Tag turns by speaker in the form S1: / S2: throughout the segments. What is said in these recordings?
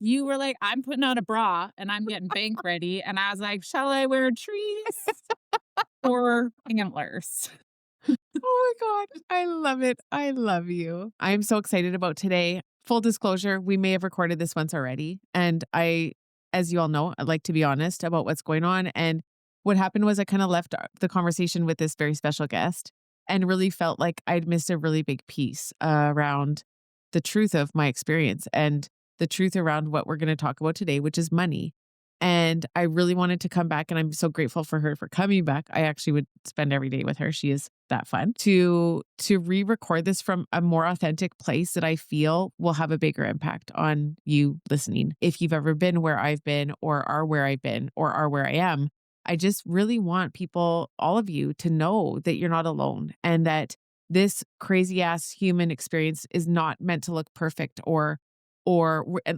S1: You were like, I'm putting on a bra and I'm getting bank ready. And I was like, shall I wear trees or antlers?
S2: Oh my God. I love it. I love you. I'm so excited about today. Full disclosure, we may have recorded this once already. And as you all know, I like to be honest about what's going on. And what happened was I kind of left the conversation with this very special guest and really felt like I'd missed a really big piece around the truth of my experience and the truth around what we're going to talk about today, which is money. And I really wanted to come back, and I'm so grateful for her for coming back. I actually would spend every day with her. She is that fun to re-record this from a more authentic place that I feel will have a bigger impact on you listening. If you've ever been where I've been or are where I've been or are where I am, I just really want people, all of you, to know that you're not alone and that this crazy ass human experience is not meant to look perfect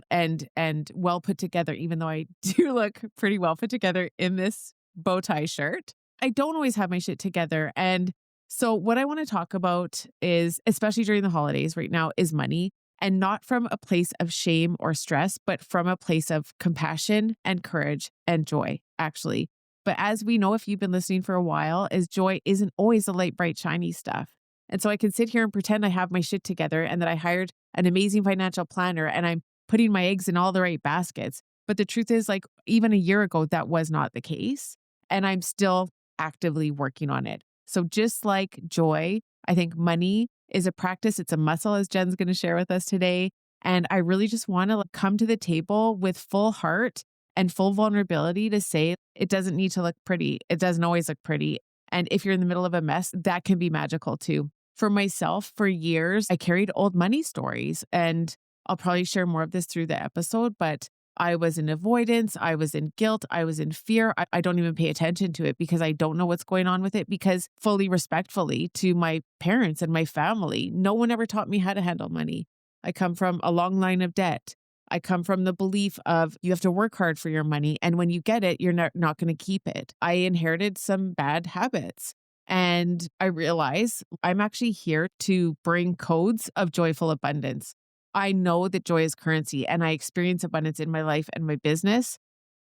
S2: and well put together, even though I do look pretty well put together in this bow tie shirt. I don't always have my shit together. And so what I want to talk about is, especially during the holidays right now, is money, and not from a place of shame or stress, but from a place of compassion and courage and joy, actually. But as we know, if you've been listening for a while, is joy isn't always the light, bright, shiny stuff. And so I can sit here and pretend I have my shit together and that I hired an amazing financial planner and I'm putting my eggs in all the right baskets. But the truth is, like, even a year ago, that was not the case. And I'm still actively working on it. So just like joy, I think money is a practice. It's a muscle, as Jen's going to share with us today. And I really just want to come to the table with full heart and full vulnerability to say it doesn't need to look pretty. It doesn't always look pretty. And if you're in the middle of a mess, that can be magical too. For myself, for years, I carried old money stories, and I'll probably share more of this through the episode, but I was in avoidance, I was in guilt, I was in fear. I don't even pay attention to it because I don't know what's going on with it, because fully respectfully to my parents and my family, no one ever taught me how to handle money. I come from a long line of debt. I come from the belief of you have to work hard for your money, and when you get it, you're not going to keep it. I inherited some bad habits. And I realize I'm actually here to bring codes of joyful abundance. I know that joy is currency and I experience abundance in my life and my business,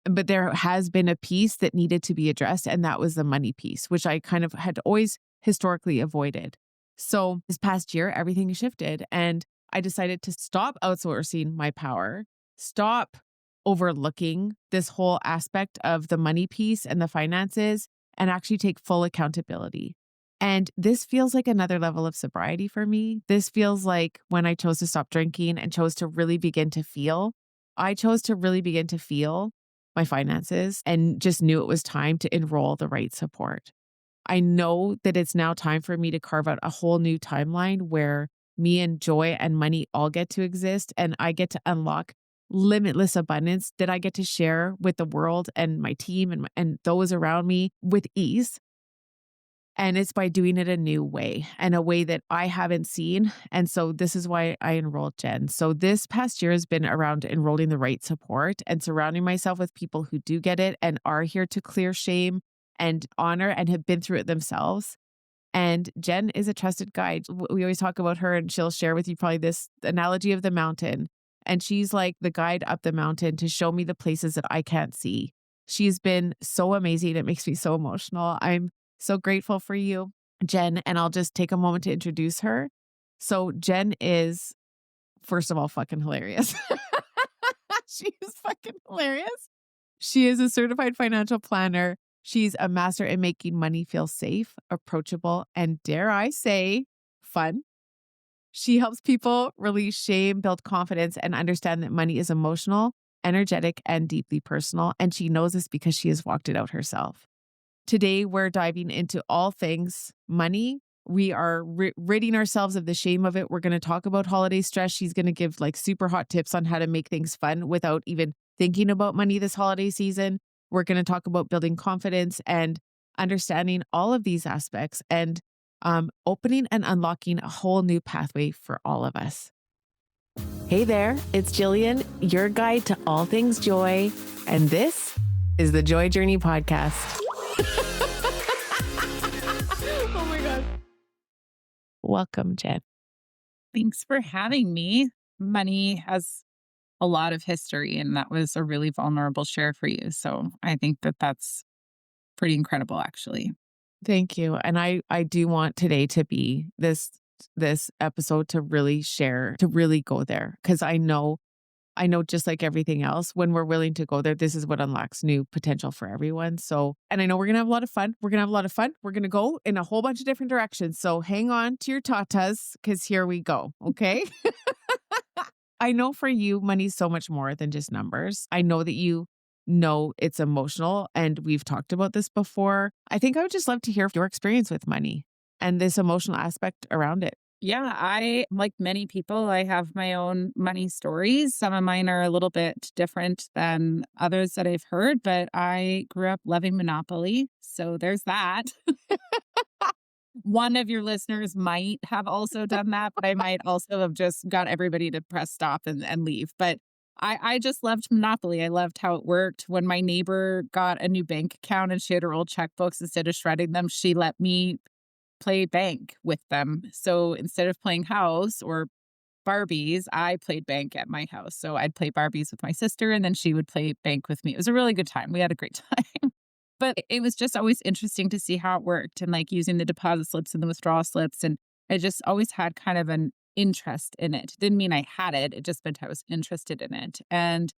S2: but there has been a piece that needed to be addressed, and that was the money piece, which I kind of had always historically avoided. So this past year, everything shifted and I decided to stop outsourcing my power, stop overlooking this whole aspect of the money piece and the finances, and actually take full accountability. And this feels like another level of sobriety for me. This feels like when I chose to stop drinking and chose to really begin to feel. I chose to really begin to feel my finances and just knew it was time to enroll the right support. I know that it's now time for me to carve out a whole new timeline where me and joy and money all get to exist, and I get to unlock limitless abundance that I get to share with the world and my team and those around me with ease. And it's by doing it a new way and a way that I haven't seen. And so this is why I enrolled Jenn. So this past year has been around enrolling the right support and surrounding myself with people who do get it and are here to clear shame and honor and have been through it themselves. And Jenn is a trusted guide. We always talk about her, and she'll share with you probably this analogy of the mountain. And she's like the guide up the mountain to show me the places that I can't see. She's been so amazing. It makes me so emotional. I'm so grateful for you, Jenn. And I'll just take a moment to introduce her. So Jenn is, first of all, fucking hilarious. She is fucking hilarious. She is a certified financial planner. She's a master in making money feel safe, approachable, and dare I say, fun. She helps people release shame, build confidence, and understand that money is emotional, energetic, and deeply personal. And she knows this because she has walked it out herself. Today, we're diving into all things money. We are ridding ourselves of the shame of it. We're going to talk about holiday stress. She's going to give like super hot tips on how to make things fun without even thinking about money this holiday season. We're going to talk about building confidence and understanding all of these aspects and opening and unlocking a whole new pathway for all of us. Hey there, it's Jillian, your guide to all things joy. And this is the Joy Journey Podcast. Oh my God. Welcome, Jen.
S1: Thanks for having me. Money has a lot of history, and that was a really vulnerable share for you. So I think that that's pretty incredible, actually.
S2: Thank you. And I do want today to be this episode to really share, to really go there. Because I know just like everything else, when we're willing to go there, this is what unlocks new potential for everyone. So, and I know we're going to have a lot of fun. We're going to have a lot of fun. We're going to go in a whole bunch of different directions. So hang on to your tatas because here we go. Okay. I know for you, money's so much more than just numbers. I know that you know it's emotional, and we've talked about this before. I think I would just love to hear your experience with money and this emotional aspect around it.
S1: Yeah, like many people, I have my own money stories. Some of mine are a little bit different than others that I've heard, but I grew up loving Monopoly. So there's that. One of your listeners might have also done that, but I might also have just got everybody to press stop and leave. But I just loved Monopoly. I loved how it worked. When my neighbor got a new bank account and she had her old checkbooks, instead of shredding them, she let me play bank with them. So instead of playing house or Barbies, I played bank at my house. So I'd play Barbies with my sister and then she would play bank with me. It was a really good time. We had a great time. But it was just always interesting to see how it worked and like using the deposit slips and the withdrawal slips. And I just always had kind of an interest in it. Didn't mean I had it. It just meant I was interested in it. And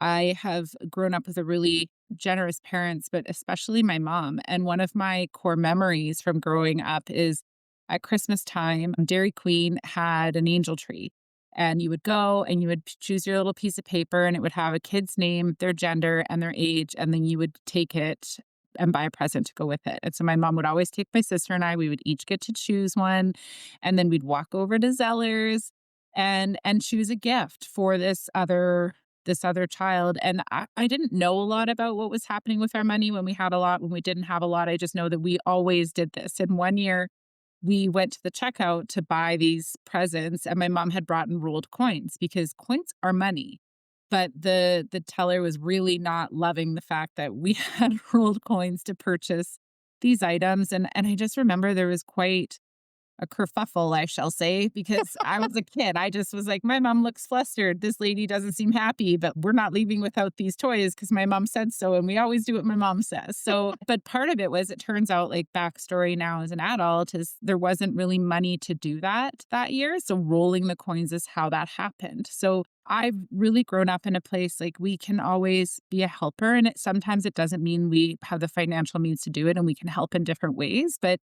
S1: I have grown up with a really generous parents, but especially my mom. And one of my core memories from growing up is at Christmas time, Dairy Queen had an angel tree. And you would go and you would choose your little piece of paper and it would have a kid's name, their gender, and their age. And then you would take it and buy a present to go with it. And so my mom would always take my sister and I, we would each get to choose one. And then we'd walk over to Zeller's and choose a gift for this other child. And I didn't know a lot about what was happening with our money when we had a lot, when we didn't have a lot. I just know that we always did this. And one year we went to the checkout to buy these presents, and my mom had brought in rolled coins because coins are money. But the teller was really not loving the fact that we had rolled coins to purchase these items. And I just remember there was quite a kerfuffle, I shall say, because I was a kid. I just was like, my mom looks flustered. This lady doesn't seem happy, but we're not leaving without these toys because my mom said so. And we always do what my mom says. So, but part of it was, it turns out, like backstory now as an adult, is there wasn't really money to do that year. So rolling the coins is how that happened. So I've really grown up in a place like we can always be a helper. And sometimes it doesn't mean we have the financial means to do it, and we can help in different ways. But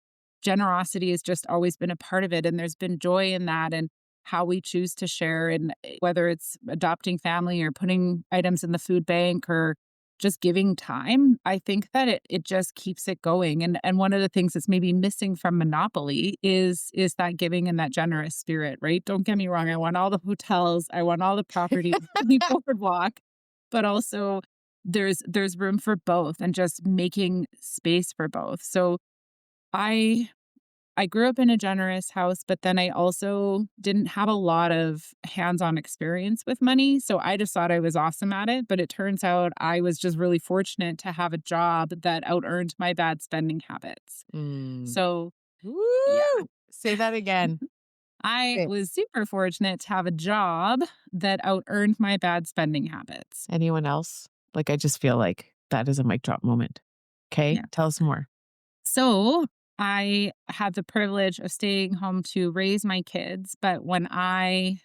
S1: generosity has just always been a part of it. And there's been joy in that and how we choose to share. And whether it's adopting family or putting items in the food bank or just giving time, I think that it just keeps it going. And one of the things that's maybe missing from Monopoly is that giving and that generous spirit, right? Don't get me wrong. I want all the hotels, I want all the properties, the boardwalk, but also there's room for both and just making space for both. So I I grew up in a generous house, but then I also didn't have a lot of hands-on experience with money, so I just thought I was awesome at it, but it turns out I was just really fortunate to have a job that out-earned my bad spending habits.
S2: Mm.
S1: So, yeah,
S2: Woo! Say that again.
S1: I
S2: Okay.
S1: was super fortunate to have a job that out-earned my bad spending habits.
S2: Anyone else? Like, I just feel like that is a mic drop moment. Okay,
S1: Yeah.
S2: tell us more.
S1: So I had the privilege of staying home to raise my kids, but when that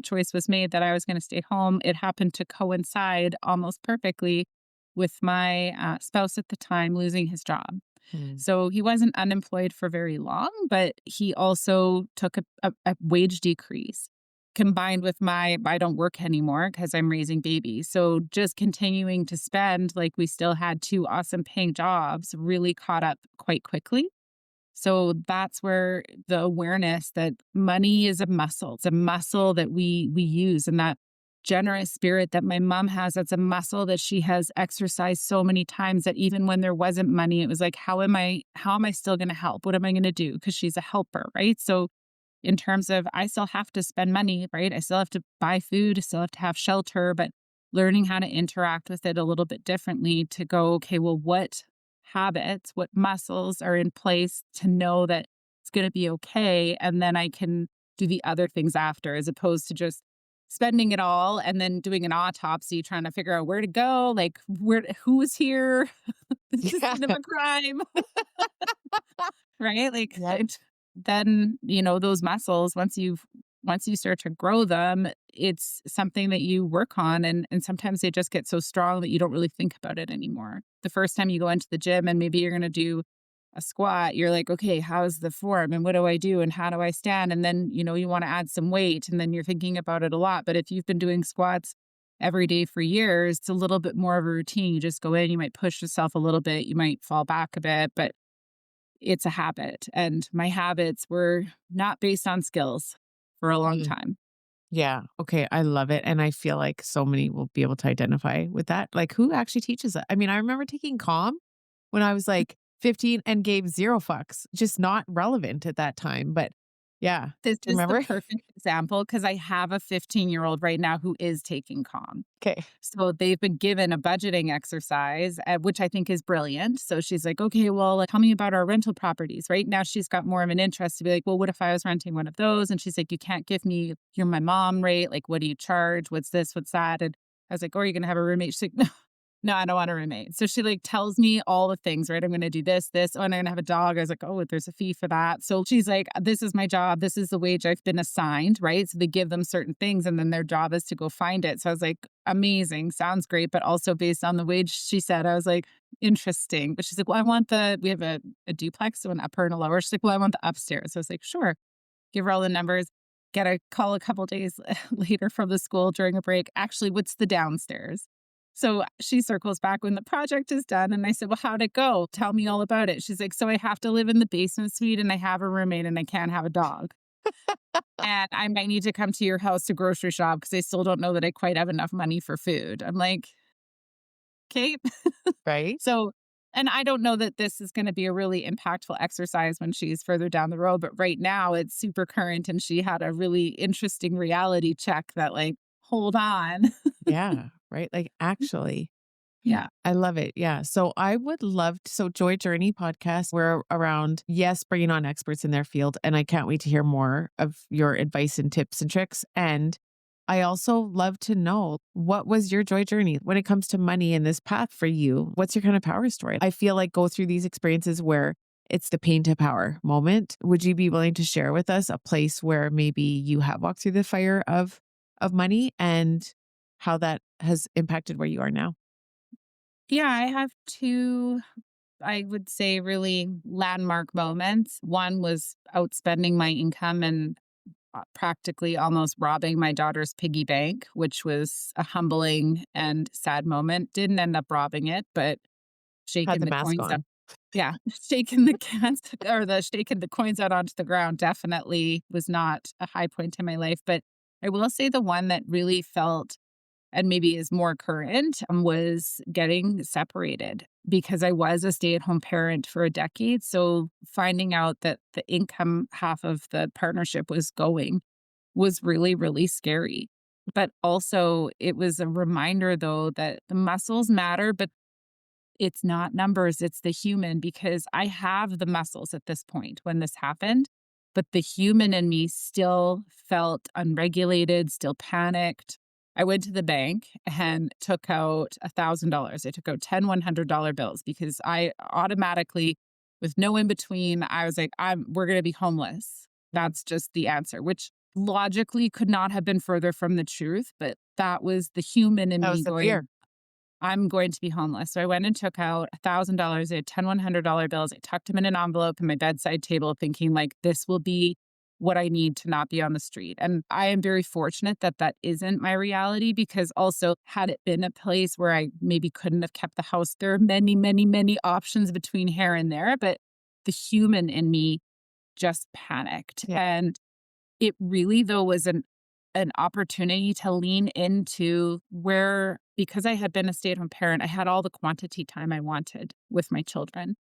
S1: choice was made that I was going to stay home, it happened to coincide almost perfectly with my spouse at the time losing his job.
S2: Mm.
S1: So he wasn't unemployed for very long, but he also took a wage decrease combined with my I don't work anymore because I'm raising babies. So just continuing to spend like we still had two awesome paying jobs really caught up quite quickly. So that's where the awareness that money is a muscle. It's a muscle that we use, and that generous spirit that my mom has, that's a muscle that she has exercised so many times that even when there wasn't money, it was like, how am I still going to help? What am I going to do? Because she's a helper, right? So in terms of I still have to spend money, right? I still have to buy food, I still have to have shelter, but learning how to interact with it a little bit differently to go, okay, well, what habits, what muscles are in place to know that it's going to be okay. And then I can do the other things after, as opposed to just spending it all and then doing an autopsy, trying to figure out where to go, like who's here, the
S2: Yeah.
S1: scene of a crime, right? Like
S2: Yep.
S1: then, those muscles, once you start to grow them, it's something that you work on, and sometimes they just get so strong that you don't really think about it anymore. The first time you go into the gym and maybe you're going to do a squat, you're like, okay, how's the form and what do I do and how do I stand? And then, you want to add some weight and then you're thinking about it a lot. But if you've been doing squats every day for years, it's a little bit more of a routine. You just go in, you might push yourself a little bit, you might fall back a bit, but it's a habit. And my habits were not based on skills for a long
S2: Mm.
S1: time.
S2: Yeah. Okay. I love it. And I feel like so many will be able to identify with that. Like, who actually teaches it? I mean, I remember taking calm when I was like 15 and gave zero fucks, just not relevant at that time. But yeah.
S1: This
S2: Do you
S1: is the
S2: remember?
S1: perfect example because I have a 15-year-old right now who is taking Calm.
S2: Okay.
S1: So they've been given a budgeting exercise, which I think is brilliant. So she's like, okay, well, like, tell me about our rental properties. Right now, she's got more of an interest to be like, well, what if I was renting one of those? And she's like, you can't give me, you're my mom rate. Like, what do you charge? What's this? What's that? And I was like, oh, are you going to have a roommate? She's like, no, no, I don't want a roommate. So she like tells me all the things, right? I'm going to do this. Oh, and I'm going to have a dog. I was like, oh, there's a fee for that. So she's like, this is my job. This is the wage I've been assigned, right? So they give them certain things and then their job is to go find it. So I was like, amazing. Sounds great. But also based on the wage she said, I was like, interesting. But she's like, well, we have a duplex, so an upper and a lower. She's like, well, I want the upstairs. So I was like, sure. Give her all the numbers. Get a call a couple days later from the school during a break. Actually, what's the downstairs? So she circles back when the project is done. And I said, well, how'd it go? Tell me all about it. She's like, so I have to live in the basement suite and I have a roommate and I can't have a dog. And I might need to come to your house to grocery shop because I still don't know that I quite have enough money for food. I'm like, okay.
S2: Right.
S1: So, and I don't know that this is going to be a really impactful exercise when she's further down the road, but right now it's super current and she had a really interesting reality check that, like, hold on.
S2: Yeah. Right. Like, actually.
S1: Yeah.
S2: I love it. Yeah. So I would love so Joy Journey podcast, we're around, yes, bringing on experts in their field. And I can't wait to hear more of your advice and tips and tricks. And I also love to know, what was your joy journey when it comes to money in this path for you? What's your kind of power story? I feel like go through these experiences where it's the pain to power moment. Would you be willing to share with us a place where maybe you have walked through the fire of money and how that has impacted where you are now?
S1: Yeah. I have two, I would say, really landmark moments. One was outspending my income and practically almost robbing my daughter's piggy bank, which was a humbling and sad moment. Didn't end up robbing it, but
S2: Had
S1: shaking
S2: the
S1: the
S2: mask
S1: coins up.
S2: on.
S1: Yeah, shaking the cans or the shaking the coins out onto the ground definitely was not a high point in my life, but I will say the one that really felt and maybe is more current, was getting separated because I was a stay-at-home parent for a decade, so finding out that the income half of the partnership was going was really, really scary. But also, it was a reminder, though, that the muscles matter, but it's not numbers, it's the human because I have the muscles at this point when this happened, but the human in me still felt unregulated, still panicked. I went to the bank and took out $1,000. I took out 10 $100 bills because I automatically, with no in between, I was like, we're going to be homeless. That's just the answer, which logically could not have been further from the truth, but that was the human in
S2: That
S1: me
S2: was the
S1: going,
S2: fear.
S1: I'm going to be homeless. So I went and took out $1,000. I had 10 $100 bills. I tucked them in an envelope in my bedside table, thinking, like, this will be what I need to not be on the street. And I am very fortunate that that isn't my reality because also, had it been a place where I maybe couldn't have kept the house, there are many, many, many options between here and there. But the human in me just panicked.
S2: Yeah.
S1: And it really, though, was an opportunity to lean into where, because I had been a stay-at-home parent, I had all the quantity time I wanted with my children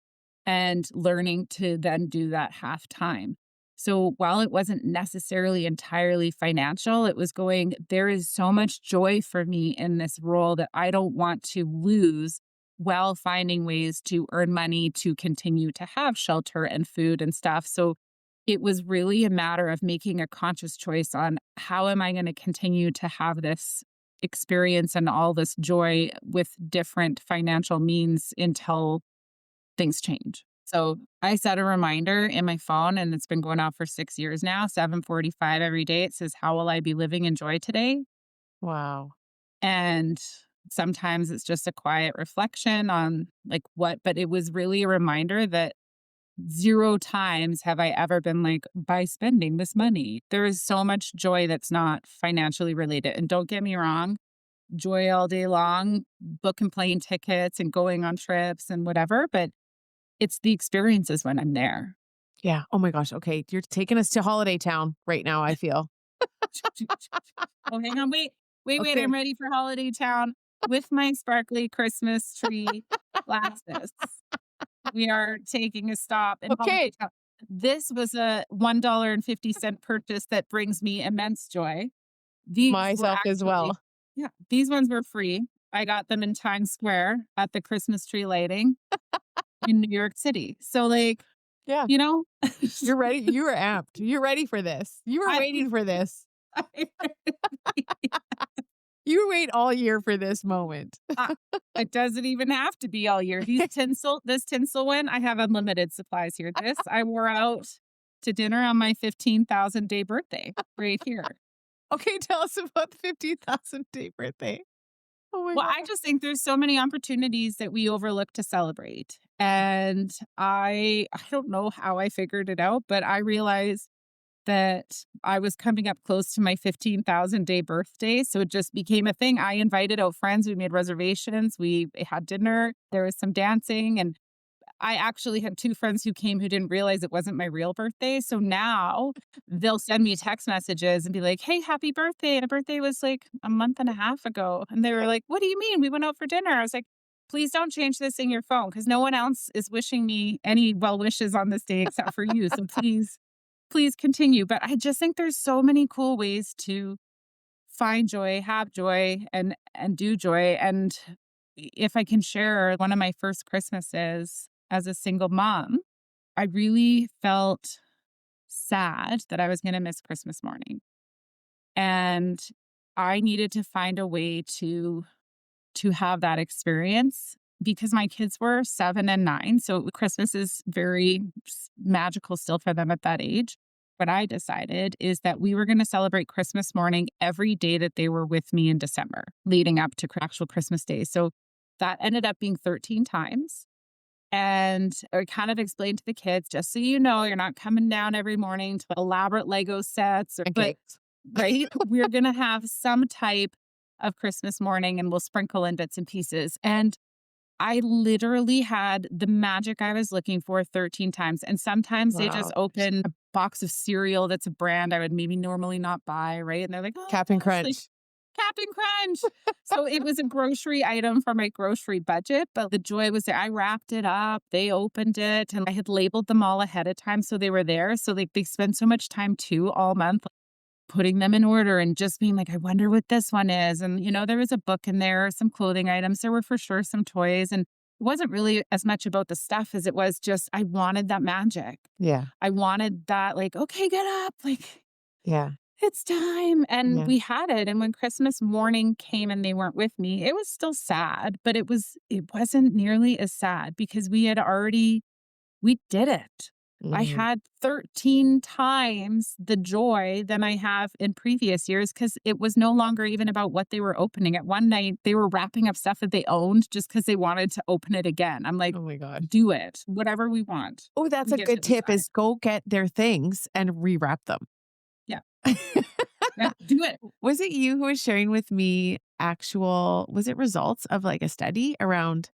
S1: and learning to then do that half time. So while it wasn't necessarily entirely financial, it was going, there is so much joy for me in this role that I don't want to lose while finding ways to earn money to continue to have shelter and food and stuff. So it was really a matter of making a conscious choice on how am I going to continue to have this experience and all this joy with different financial means until things change. So I set a reminder in my phone and it's been going off for 6 years now, 7:45 every day. It says, how will I be living in joy today?
S2: Wow.
S1: And sometimes it's just a quiet reflection on like what, but it was really a reminder that zero times have I ever been like, by spending this money. There is so much joy that's not financially related. And don't get me wrong, joy all day long, booking plane tickets and going on trips and whatever. But it's the experiences when I'm there.
S2: Yeah. Oh my gosh. Okay. You're taking us to holiday town right now, I feel.
S1: Oh, hang on, wait,
S2: Okay.
S1: I'm ready for holiday town with my sparkly Christmas tree glasses. We are taking a stop in holiday
S2: Okay.
S1: town. This was a $1.50 purchase that brings me immense joy. These were
S2: Myself as
S1: actually
S2: well.
S1: yeah, these ones were free. I got them in Times Square at the Christmas tree lighting in New York City. So, like,
S2: Yeah.
S1: you know,
S2: You're ready. You were amped. You're ready for this. You were
S1: I
S2: waiting for this.
S1: I
S2: You wait all year for this moment.
S1: uh, it doesn't even have to be all year. This tinsel one, I have unlimited supplies here. This I wore out to dinner on my 15,000 day birthday right here.
S2: Okay, tell us about the 50,000 day birthday. Oh my
S1: Well,
S2: god.
S1: I just think there's so many opportunities that we overlook to celebrate. And I don't know how I figured it out, but I realized that I was coming up close to my 15,000 day birthday. So it just became a thing. I invited out friends. We made reservations. We had dinner. There was some dancing. And I actually had 2 friends who came who didn't realize it wasn't my real birthday. So now they'll send me text messages and be like, "Hey, happy birthday." And a birthday was like a month and a half ago. And they were like, "What do you mean? We went out for dinner." I was like, "Please don't change this in your phone because no one else is wishing me any well wishes on this day except for you. So please continue." But I just think there's so many cool ways to find joy, have joy, and do joy. And if I can share one of my first Christmases as a single mom, I really felt sad that I was going to miss Christmas morning. And I needed to find a way to have that experience because my kids were 7 and 9, so Christmas is very magical still for them at that age. What I decided is that we were gonna celebrate Christmas morning every day that they were with me in December, leading up to actual Christmas Day. So that ended up being 13 times, and I kind of explained to the kids, "Just so you know, you're not coming down every morning to elaborate Lego sets or"
S2: And
S1: but
S2: cakes.
S1: right? We're gonna have some type of Christmas morning and we'll sprinkle in bits and pieces. And I literally had the magic I was looking for 13 times. And sometimes they just
S2: Wow.
S1: open a box of cereal that's a brand I would maybe normally not buy, right? And they're like, "Oh
S2: Captain
S1: gosh, like
S2: Crunch.
S1: Captain Crunch." So it was a grocery item for my grocery budget, but the joy was there. I wrapped it up, they opened it, and I had labeled them all ahead of time so they were there. So like they spend so much time too all month putting them in order and just being like, I wonder what this one is. And, there was a book in there, some clothing items. There were for sure some toys. And it wasn't really as much about the stuff as it was just, I wanted that magic.
S2: Yeah.
S1: I wanted that, like, okay, get up, like,
S2: Yeah.
S1: it's time. And
S2: Yeah.
S1: we had it. And when Christmas morning came and they weren't with me, it was still sad, but it wasn't nearly as sad because we did it. I
S2: Mhm.
S1: had 13 times the joy than I have in previous years because it was no longer even about what they were opening. At one night, they were wrapping up stuff that they owned just because they wanted to open it again. I'm like,
S2: Oh my god.
S1: do it, whatever we want.
S2: Oh, that's
S1: We
S2: a
S1: get to
S2: good tip
S1: decide.
S2: is go get their things and rewrap them.
S1: Yeah, yeah, do it.
S2: Was it you who was sharing with me was it results of like a study around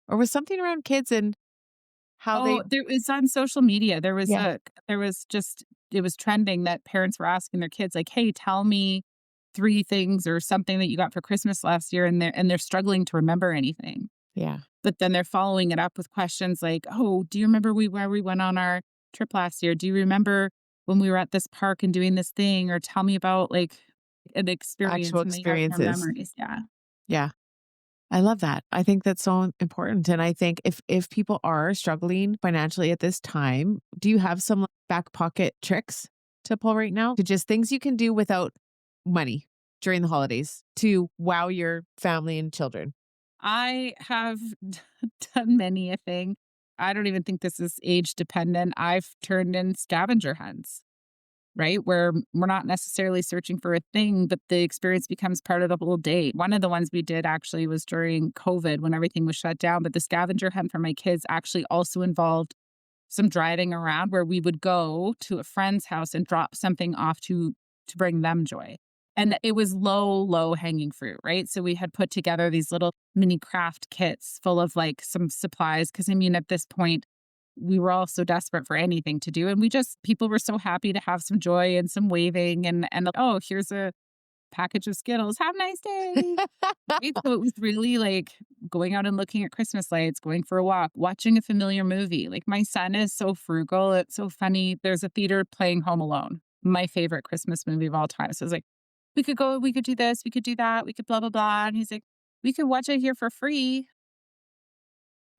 S2: or was something around kids and how
S1: Oh,
S2: they
S1: it's on social media.
S2: Yeah.
S1: There was just, it was trending that parents were asking their kids, like, hey, tell me 3 things or something that you got for Christmas last year. And they're struggling to remember anything.
S2: Yeah.
S1: But then they're following it up with questions like, "Oh, do you remember where we went on our trip last year? Do you remember when we were at this park and doing this thing, or tell me about like an
S2: Actual
S1: experience, and they have more
S2: experiences.
S1: memories. Yeah.
S2: Yeah. I love that. I think that's so important, and I think if people are struggling financially at this time, do you have some, like, back pocket tricks to pull right now? To just things you can do without money during the holidays to wow your family and children?
S1: I have done many a thing. I don't even think this is age dependent. I've turned in scavenger hunts, right? Where we're not necessarily searching for a thing, but the experience becomes part of the whole day. One of the ones we did actually was during COVID when everything was shut down, but the scavenger hunt for my kids actually also involved some driving around where we would go to a friend's house and drop something off to bring them joy. And it was low hanging fruit, right? So we had put together these little mini craft kits full of like some supplies. Cause I mean, at this point, we were all so desperate for anything to do. And we just, people were so happy to have some joy and some waving and oh, here's a package of Skittles. Have a nice day. Right? So it was really like going out and looking at Christmas lights, going for a walk, watching a familiar movie. Like my son is so frugal. It's so funny. There's a theater playing Home Alone, my favorite Christmas movie of all time. So I was like, we could go, we could do this, we could do that, we could blah, blah, blah. And he's like, we could watch it here for free.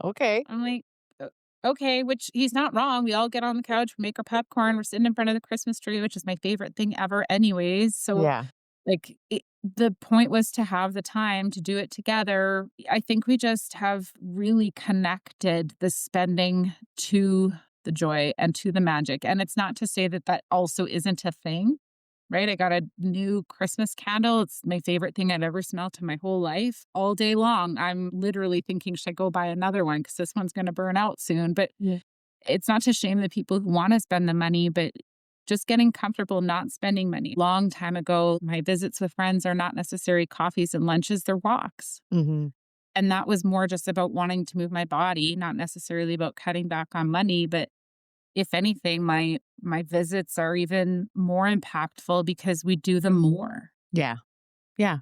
S2: Okay.
S1: I'm like, "O okay," which he's not wrong. We all get on the couch, we make our popcorn, we're sitting in front of the Christmas tree, which is my favorite thing ever anyways. So,
S2: Yeah.
S1: like, the point was to have the time to do it together. I think we just have really connected the spending to the joy and to the magic, and it's not to say that that also isn't a thing. Right? I got a new Christmas candle. It's my favorite thing I'd ever smelled in my whole life. All day long, I'm literally thinking, should I go buy another one? Because this one's going to burn out soon. But
S2: Yeah.
S1: it's not to shame the people who want to spend the money, but just getting comfortable not spending money. Long time ago, my visits with friends are not necessarily coffees and lunches, they're walks.
S2: Mhm.
S1: And that was more just about wanting to move my body, not necessarily about cutting back on money. But if anything, my visits are even more impactful because we do them more.
S2: Yeah. Yeah.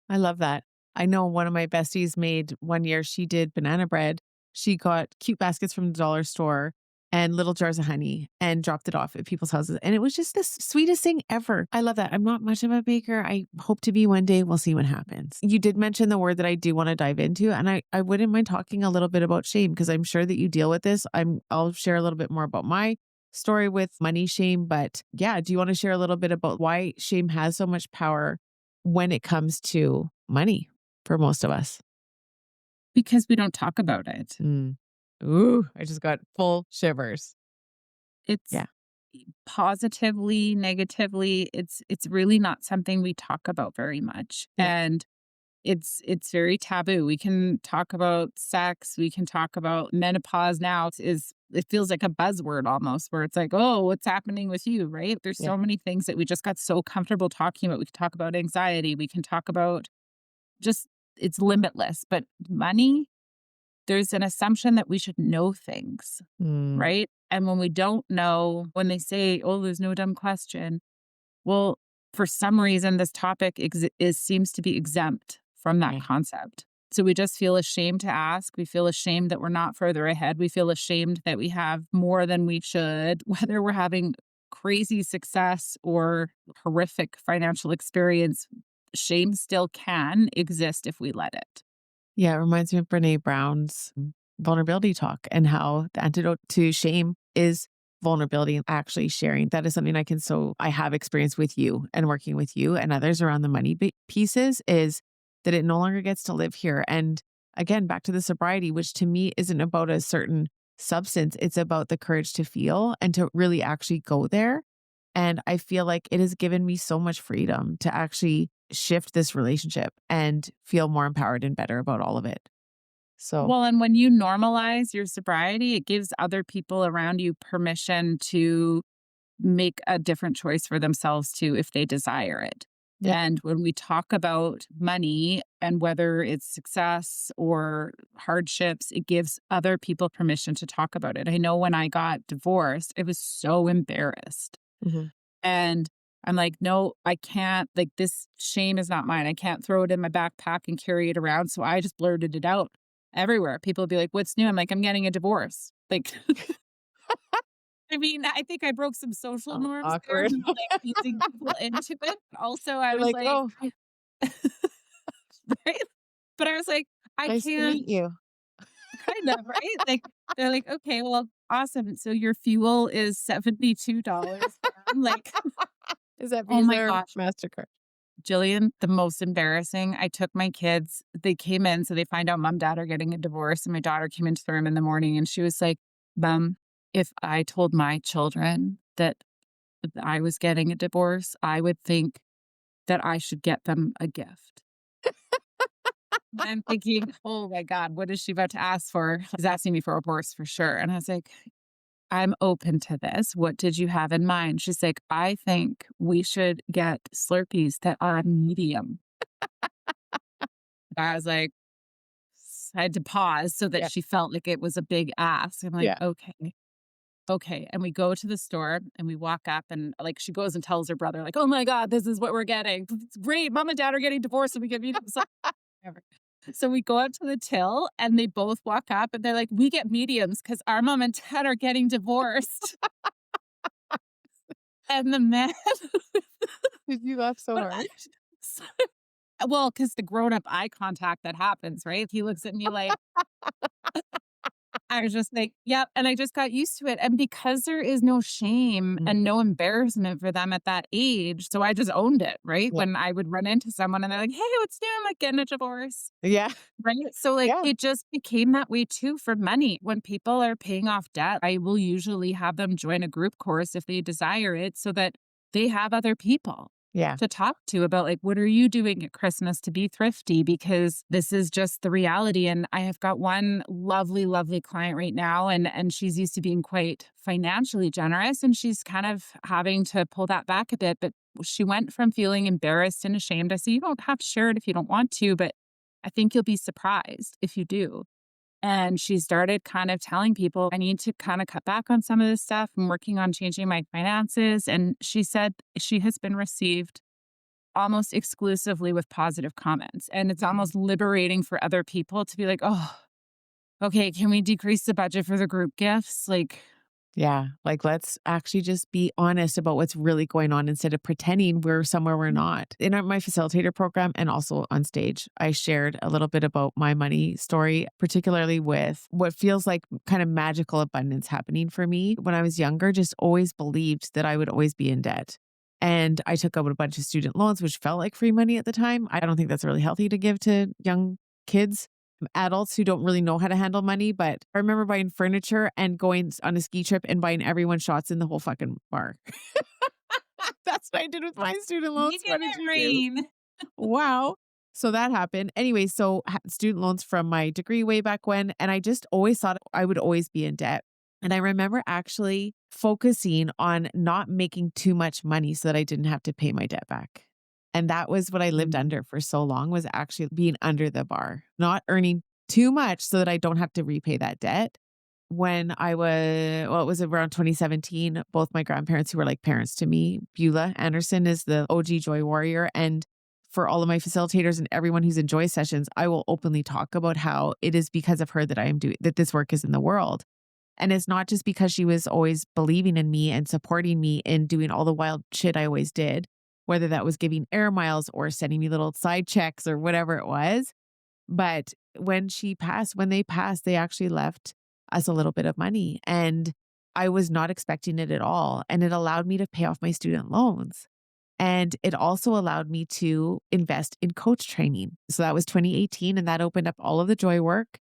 S2: I love that. I know one of my besties made one year, she did banana bread. She got cute baskets from the dollar store and little jars of honey and dropped it off at people's houses. And it was just the sweetest thing ever. I love that. I'm not much of a baker. I hope to be one day. We'll see what happens. You did mention the word that I do want to dive into, and I wouldn't mind talking a little bit about shame because I'm sure that you deal with this. I'll share a little bit more about my story with money shame. But yeah, do you want to share a little bit about why shame has so much power when it comes to money for most of us?
S1: Because we don't talk about it.
S2: Mm. Ooh, I just got full shivers.
S1: It's
S2: Yeah.
S1: positively, negatively, it's really not something we talk about very much,
S2: Yeah.
S1: and it's very taboo. We can talk about sex, we can talk about menopause now is it feels like a buzzword almost where it's like, "Oh, what's happening with you?" Right? There's
S2: Yeah.
S1: so many things that we just got so comfortable talking about. We can talk about anxiety, we can talk about just it's limitless, but money, there's an assumption that we should know things.
S2: Mm.
S1: Right? And when we don't know, when they say, "Oh, there's no dumb question," well, for some reason, this topic seems to be exempt from that
S2: Okay.
S1: concept. So we just feel ashamed to ask. We feel ashamed that we're not further ahead. We feel ashamed that we have more than we should, whether we're having crazy success or horrific financial experience. Shame still can exist if we let it.
S2: Yeah, it reminds me of Brene Brown's vulnerability talk and how the antidote to shame is vulnerability and actually sharing. That is something I have experience with you and working with you and others around the money pieces is that it no longer gets to live here. And again, back to the sobriety, which to me isn't about a certain substance. It's about the courage to feel and to really actually go there. And I feel like it has given me so much freedom to actually shift this relationship and feel more empowered and better about all of it. So,
S1: Well, and when you normalize your sobriety, it gives other people around you permission to make a different choice for themselves too if they desire it.
S2: yeah,
S1: And when we talk about money and whether it's success or hardships, it gives other people permission to talk about it. I know when I got divorced, I was so embarrassed.
S2: mhm.
S1: And I'm like, no, I can't. Like, this shame is not mine. I can't throw it in my backpack and carry it around. So I just blurted it out everywhere. People would be like, what's new? I'm like, I'm getting a divorce. Like, I mean, I think I broke some social
S2: Oh,
S1: norms there,
S2: awkward.
S1: like easing people into it. Also, I
S2: You're
S1: was
S2: like,
S1: like,
S2: "Oh,
S1: right? But I was like, I
S2: nice to
S1: can't
S2: meet you."
S1: kind of, right? Like, they're like, "Okay, well, awesome. So your fuel is $72, ma'am." Like,
S2: Is that
S1: oh
S2: Visa
S1: my
S2: or
S1: gosh.
S2: MasterCard?
S1: Jillian, the most embarrassing, I took my kids, they came in, so they find out mom, dad are getting a divorce, and my daughter came into the room in the morning, and she was like, "Mom, if I told my children that I was getting a divorce, I would think that I should get them a gift." And I'm thinking, "Oh my god, what is she about to ask for?" She's asking me for a divorce for sure, and I was like, "I'm open to this. What did you have in mind?" She's like, "I think we should get Slurpees that are medium." I was like, I had to pause so that
S2: Yeah,
S1: she felt like it was a big ask. I'm like,
S2: yeah.
S1: "Okay, okay." And we go to the store and we walk up and, like, she goes and tells her brother, like, "Oh my god, this is what we're getting. It's great. Mom and dad are getting divorced and we get medium." So whatever. So we go up to the till and they both walk up and they're like, "We get mediums because our mom and dad are getting divorced." And the man
S2: Did you laugh so
S1: but
S2: hard?
S1: well, because the grown up eye contact that happens, right? He looks at me like I was just like, "Yep," and I just got used to it, and because there is no shame
S2: Mhm.
S1: and no embarrassment for them at that age, so I just owned it, right?
S2: Yeah.
S1: When I would run into someone and they're like, "Hey, what's new?" I'm like, "Getting a divorce."
S2: Yeah,
S1: Right? So, like,
S2: yeah,
S1: it just became that way too for money. When people are paying off debt, I will usually have them join a group course if they desire it so that they have other people
S2: yeah,
S1: to talk to about, like, what are you doing at Christmas to be thrifty? Because this is just the reality. And I have got one lovely, lovely client right now, and she's used to being quite financially generous, and she's kind of having to pull that back a bit. But she went from feeling embarrassed and ashamed. I say, you don't have to share it if you don't want to, but I think you'll be surprised if you do. And she started kind of telling people, I need to kind of cut back on some of this stuff. I'm working on changing my finances. And she said she has been received almost exclusively with positive comments. And it's
S2: mhm.
S1: almost liberating for other people to be like, oh, okay, can we decrease the budget for the group gifts? Like,
S2: Yeah, like, let's actually just be honest about what's really going on instead of pretending we're somewhere we're not. In my facilitator program and also on stage, I shared a little bit about my money story, particularly with what feels like kind of magical abundance happening for me. When I was younger, just always believed that I would always be in debt. And I took out a bunch of student loans, which felt like free money at the time. I don't think that's really healthy to give to young kids, adults who don't really know how to handle money. But I remember buying furniture and going on a ski trip and buying everyone shots in the whole fucking bar. That's what I did with my student loans.
S1: making
S2: What did
S1: it
S2: you do?
S1: rain.
S2: Wow. So that happened. Anyway, so student loans from my degree way back when, and I just always thought I would always be in debt. And I remember actually focusing on not making too much money so that I didn't have to pay my debt back. And that was what I lived
S1: Mm.
S2: under for so long, was actually being under the bar, not earning too much so that I don't have to repay that debt. When I was, well, it was around 2017, both my grandparents, who were like parents to me, Beulah Anderson is the OG Joy Warrior. And for all of my facilitators and everyone who's in Joy sessions, I will openly talk about how it is because of her that I am doing, that this work is in the world. And it's not just because she was always believing in me and supporting me in doing all the wild shit I always did, whether that was giving air miles or sending me little side checks or whatever it was. But when they passed, they actually left us a little bit of money. And I was not expecting it at all. And it allowed me to pay off my student loans. And it also allowed me to invest in coach training. So that was 2018, and that opened up all of the joy work.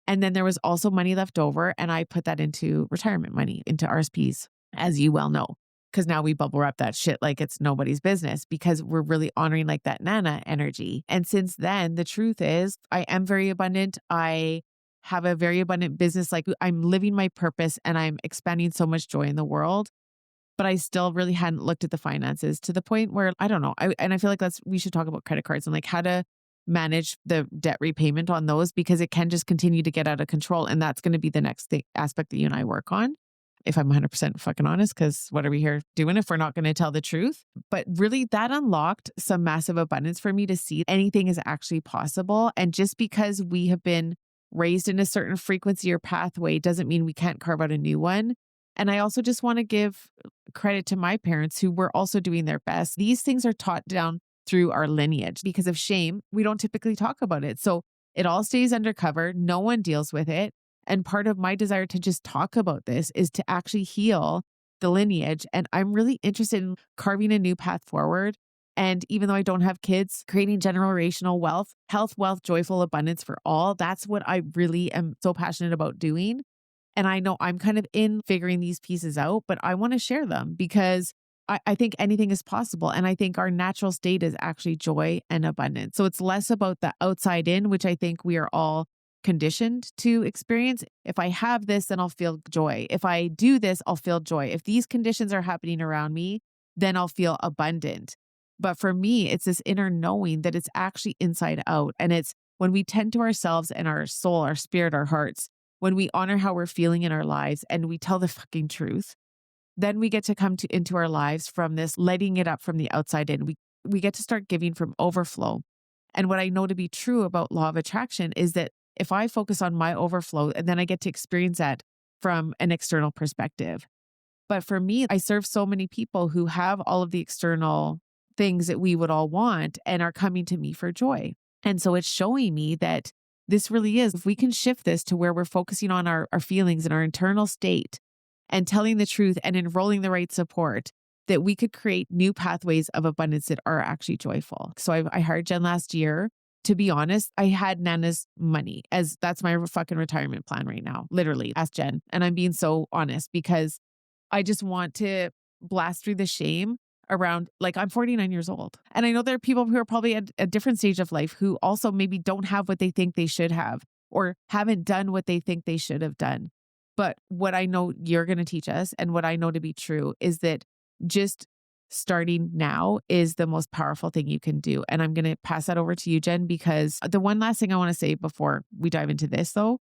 S2: And then there was also money left over, and I put that into retirement money, into RSPs, as you well know. Because now we bubble wrap that shit like it's nobody's business, because we're really honoring like that Nana energy. And since then, the truth is, I am very abundant. I have a very abundant business. Like, I'm living my purpose and I'm expanding so much joy in the world. But I still really hadn't looked at the finances to the point where I don't know. I feel like we should talk about credit cards and like how to manage the debt repayment on those, because it can just continue to get out of control. And that's going to be the next aspect that you and I work on. If I'm 100% fucking honest, because what are we here doing if we're not going to tell the truth? But really, that unlocked some massive abundance for me to see anything is actually possible. And just because we have been raised in a certain frequency or pathway doesn't mean we can't carve out a new one. And I also just want to give credit to my parents who were also doing their best. These things are taught down through our lineage. Because of shame, we don't typically talk about it. So it all stays undercover. No one deals with it. And part of my desire to just talk about this is to actually heal the lineage. And I'm really interested in carving a new path forward. And even though I don't have kids, creating generational wealth, health, wealth, joyful abundance for all, that's what I really am so passionate about doing. And I know I'm kind of in figuring these pieces out, but I want to share them because I think anything is possible. And I think our natural state is actually joy and abundance. So it's less about the outside in, which I think we are all conditioned to experience. If I have this, then I'll feel joy. If I do this, I'll feel joy. If these conditions are happening around me, then I'll feel abundant. But for me, it's this inner knowing that it's actually inside out. And it's when we tend to ourselves and our soul, our spirit, our hearts, when we honor how we're feeling in our lives and we tell the fucking truth, then we get to come into our lives from this letting it up from the outside in. We get to start giving from overflow. And what I know to be true about law of attraction is that if I focus on my overflow, and then I get to experience that from an external perspective. But for me, I serve so many people who have all of the external things that we would all want and are coming to me for joy. And so it's showing me that this really is, if we can shift this to where we're focusing on our feelings and our internal state and telling the truth and enrolling the right support, that we could create new pathways of abundance that are actually joyful. So I hired Jen last year. To be honest, I had Nana's money as that's my fucking retirement plan right now. Literally, ask Jen. And I'm being so honest because I just want to blast through the shame around, like, I'm 49 years old. And I know there are people who are probably at a different stage of life who also maybe don't have what they think they should have or haven't done what they think they should have done. But what I know you're going to teach us and what I know to be true is that just starting now is the most powerful thing you can do. And I'm going to pass that over to you, Jen, because the one last thing I want to say before we dive into this, though,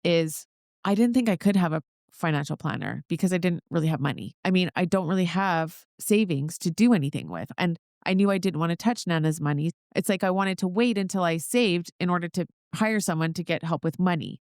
S2: is I didn't think I could have a financial planner because I didn't really have money. I mean, I don't really have savings to do anything with. And I knew I didn't want to touch Nana's money. It's like I wanted to wait until I saved in order to hire someone to get help with money.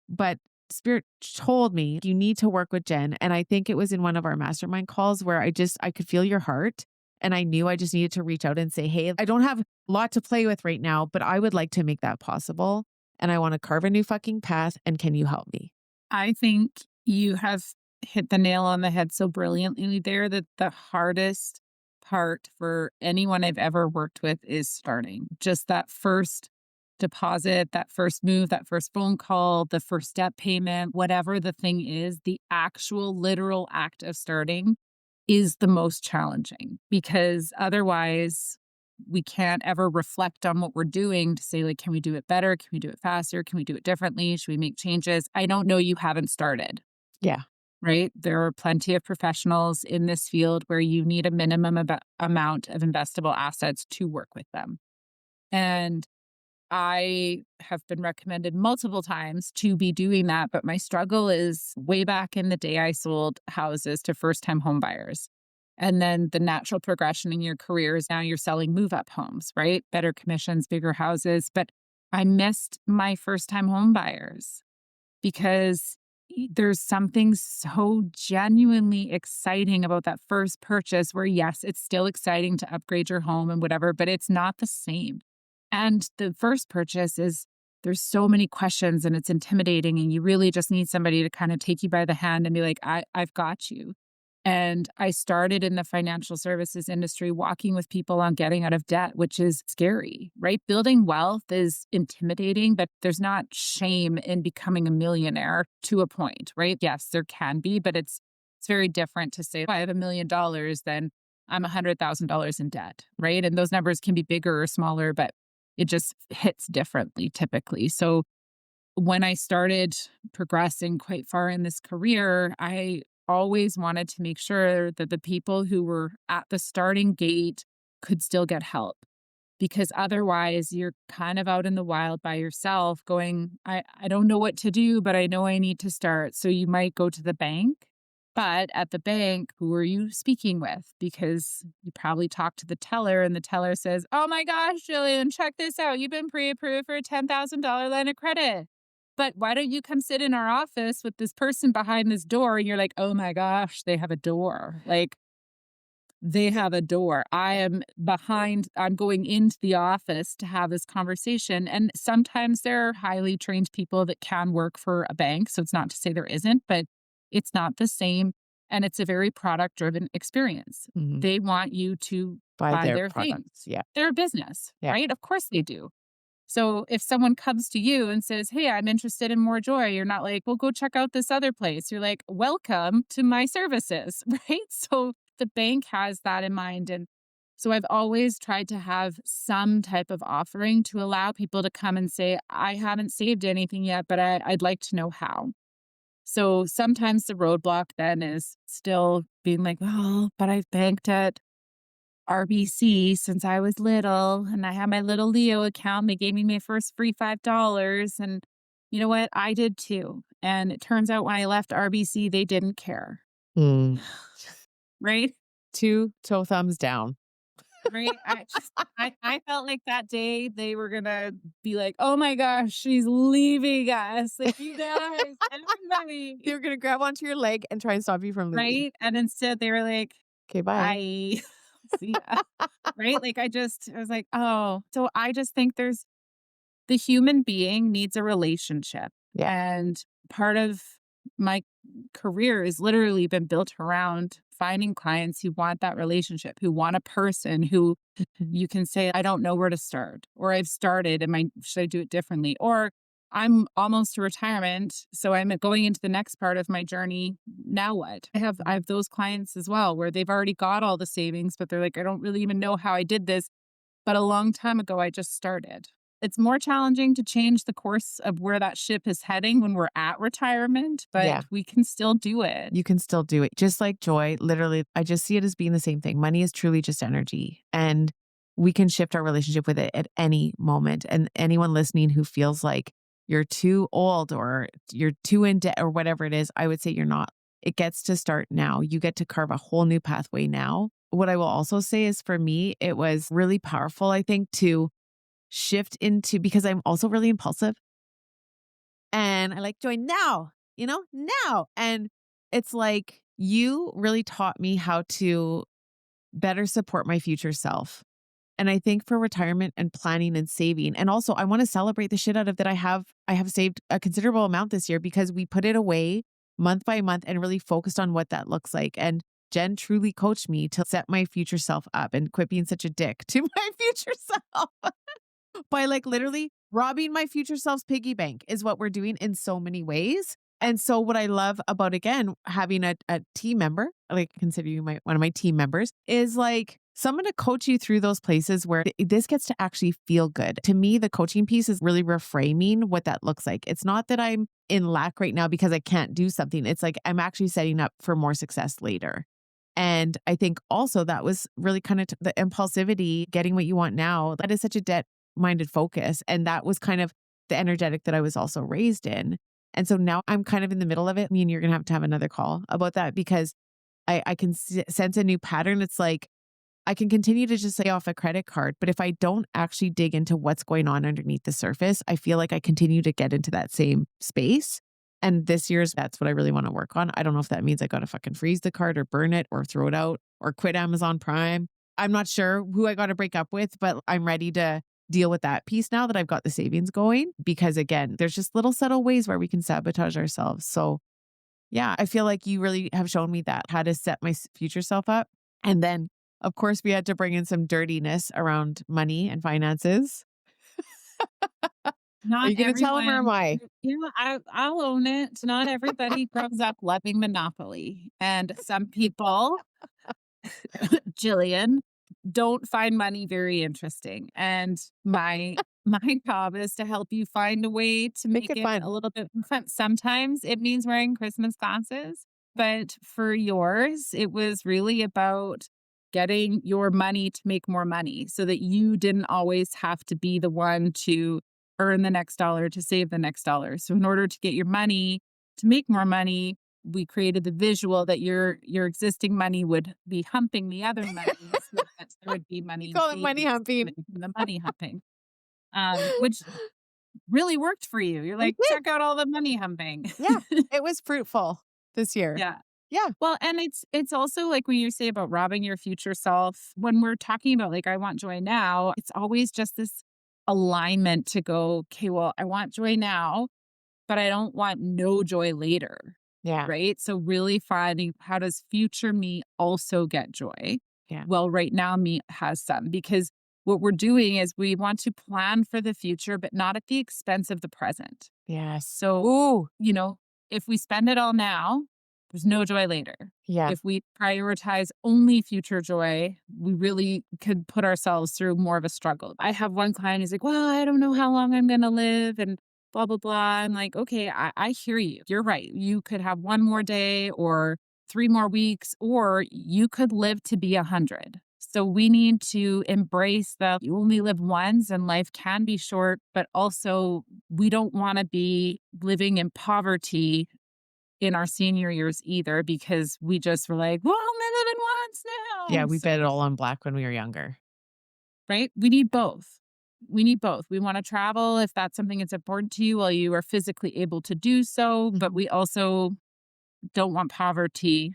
S2: But Spirit told me you need to work with Jen. And I think it was in one of our mastermind calls where I could feel your heart. And I knew I just needed to reach out and say, hey, I don't have a lot to play with right now, but I would like to make that possible. And I want to carve a new fucking path. And can you help me?
S1: I think you have hit the nail on the head so brilliantly there that the hardest part for anyone I've ever worked with is starting. Just that first deposit, that first move, that first phone call, the first step payment, whatever the thing is, the actual literal act of starting is the most challenging because otherwise we can't ever reflect on what we're doing to say, like, can we do it better? Can we do it faster? Can we do it differently? Should we make changes? I don't know, you haven't started,
S2: Yeah.
S1: right? There are plenty of professionals in this field where you need a minimum amount of investable assets to work with them. And I have been recommended multiple times to be doing that, but my struggle is way back in the day I sold houses to first-time home buyers. And then the natural progression in your career is now you're selling move-up homes, right? Better commissions, bigger houses. But I missed my first-time home buyers because there's something so genuinely exciting about that first purchase where, yes, it's still exciting to upgrade your home and whatever, but it's not the same. And the first purchase is there's so many questions and it's intimidating and you really just need somebody to kind of take you by the hand and be like, I've got you. And I started in the financial services industry walking with people on getting out of debt, which is scary, right? Building wealth is intimidating, but there's not shame in becoming a millionaire to a point, right? Yes, there can be, but it's very different to say, if I have $1 million, then I'm $100,000 in debt, right? And those numbers can be bigger or smaller, but it just hits differently typically. So when I started progressing quite far in this career, I always wanted to make sure that the people who were at the starting gate could still get help. Because otherwise, you're kind of out in the wild by yourself going, I don't know what to do, but I know I need to start. So you might go to the bank. But at the bank, who are you speaking with? Because you probably talk to the teller and the teller says, oh my gosh, Jillian, check this out. You've been pre approved for a $10,000 line of credit. but why don't you come sit in our office with this person behind this door? And you're like, oh my gosh, they have a door. Like, they have a door. I am behind, I'm going into the office to have this conversation. And sometimes there are highly trained people that can work for a bank. So it's not to say there isn't, but it's not the same. And it's a very product driven experience.
S2: Mhm.
S1: They want you to
S2: Buy
S1: buy
S2: their
S1: their
S2: products.
S1: things.
S2: Yeah.
S1: They're a business,
S2: Yeah.
S1: right? Of course they do. So if someone comes to you and says, "Hey, I'm interested in more joy," you're not like, "Well, go check out this other place." You're like, "Welcome to my services," right? So the bank has that in mind. And so I've always tried to have some type of offering to allow people to come and say, "I haven't saved anything yet, but I'd like to know how." So sometimes the roadblock then is still being like, "Oh, but I've banked at RBC since I was little, and I had my little Leo account. They gave me my first free $5. And you know what? I did too. And it turns out when I left RBC, they didn't care.
S2: Mm.
S1: Right?
S2: Two toe thumbs down.
S1: Right. I felt like that day they were gonna be like, oh my gosh, she's leaving us. Like, you guys, everybody.
S2: They were gonna grab onto your leg and try and stop you from leaving.
S1: Right. And instead they were like,
S2: Okay, bye.
S1: I see ya. Right. Like I was like, oh, so I just think there's the human being needs a relationship.
S2: Yeah.
S1: And part of my career has literally been built around finding clients who want that relationship, who want a person who you can say, I don't know where to start, or I've started and should I do it differently? Or I'm almost to retirement. So I'm going into the next part of my journey. Now what? I have those clients as well where they've already got all the savings, but they're like, I don't really even know how I did this. But a long time ago, I just started. It's more challenging to change the course of where that ship is heading when we're at retirement, but
S2: Yeah.
S1: we can still do it.
S2: You can still do it. Just like joy, literally, I just see it as being the same thing. Money is truly just energy. And we can shift our relationship with it at any moment. And anyone listening who feels like you're too old or you're too in debt or whatever it is, I would say you're not. It gets to start now. You get to carve a whole new pathway now. What I will also say is for me, it was really powerful, I think, to shift into because I'm also really impulsive and I like joy now, now. And it's like you really taught me how to better support my future self. And I think for retirement and planning and saving, and also I want to celebrate the shit out of that. I have saved a considerable amount this year because we put it away month by month and really focused on what that looks like. And Jen truly coached me to set my future self up and quit being such a dick to my future self by like literally robbing my future self's piggy bank is what we're doing in so many ways. And so what I love about again having a team member, like consider you one of my team members, is like someone to coach you through those places where this gets to actually feel good. To me, the coaching piece is really reframing what that looks like. It's not that I'm in lack right now because I can't do something. It's like I'm actually setting up for more success later. And I think also that was really kind of the impulsivity, getting what you want now. That is such a debt minded focus. And that was kind of the energetic that I was also raised in. And so now I'm kind of in the middle of it. Me and you're going to have another call about that because I can sense a new pattern. It's like I can continue to just pay off a credit card, but if I don't actually dig into what's going on underneath the surface, I feel like I continue to get into that same space. And this year's, that's what I really want to work on. I don't know if that means I got to fucking freeze the card or burn it or throw it out or quit Amazon Prime. I'm not sure who I got to break up with, but I'm ready to deal with that piece now that I've got the savings going. Because again, there's just little subtle ways where we can sabotage ourselves. So yeah, I feel like you really have shown me that, how to set my future self up. And then, of course, we had to bring in some dirtiness around money and finances. Are
S1: Not
S2: you going to tell him or am
S1: everyone,
S2: I?
S1: I'll own it. Not everybody grows up loving Monopoly. And some people, Jillian, don't find money very interesting. And my job is to help you find a way to
S2: Make
S1: make
S2: it
S1: it
S2: fun.
S1: a little bit more fun. Sometimes it means wearing Christmas glasses, but for yours, it was really about getting your money to make more money so that you didn't always have to be the one to earn the next dollar to save the next dollar. So in order to get your money to make more money, we created the visual that your existing money would be humping the other money so that there would be
S2: You
S1: money
S2: call it money
S1: savings
S2: humping.
S1: coming from the money humping. Which really worked for you. You're
S2: It
S1: like,
S2: did.
S1: check out all the money humping.
S2: Yeah. It was fruitful this year.
S1: Yeah.
S2: Yeah.
S1: Well, and it's also like when you say about robbing your future self, when we're talking about like I want joy now, it's always just this alignment to go, okay, well, I want joy now, but I don't want no joy later.
S2: Yeah.
S1: Right? So really finding how does future me also get joy?
S2: Yeah.
S1: Well, right now me has some because what we're doing is we want to plan for the future, but not at the expense of the present.
S2: Yes.
S1: So,
S2: Ooh.
S1: if we spend it all now, there's no joy later.
S2: Yeah.
S1: If we prioritize only future joy, we really could put ourselves through more of a struggle. I have one client who's like, well, I don't know how long I'm going to live and blah, blah, blah. I'm like, okay, I hear you. You're right. You could have one more day or 3 more weeks, or you could live to be 100. So we need to embrace that you only live once and life can be short, but also we don't want to be living in poverty in our senior years either because we just were like, "Well, I'm only living once
S2: Yeah.
S1: now."
S2: We bet it all on black when we were younger.
S1: Right? We need both. We need both. We wanna travel if that's something that's important to you while you are physically able to do so, but
S2: Mhm.
S1: we also don't want poverty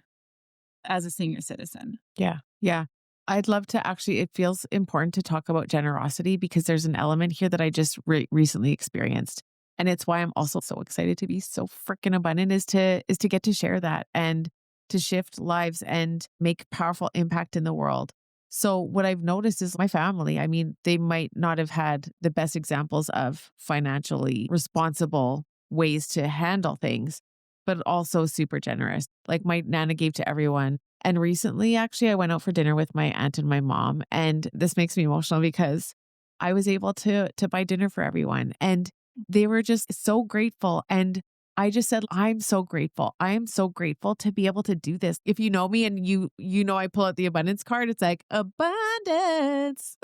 S1: as a senior citizen.
S2: Yeah. Yeah. I'd love to actually, it feels important to talk about generosity because there's an element here that I just recently experienced. And it's why I'm also so excited to be so freaking abundant is to get to share that and to shift lives and make powerful impact in the world. So what I've noticed is my family, I mean, they might not have had the best examples of financially responsible ways to handle things, but also super generous. Like my nana gave to everyone, and recently, actually, I went out for dinner with my aunt and my mom, and this makes me emotional because I was able to buy dinner for everyone, and they were just so grateful. And I just said, "I'm so grateful. I am so grateful to be able to do this." If you know me and you know I pull out the abundance card, it's like abundance.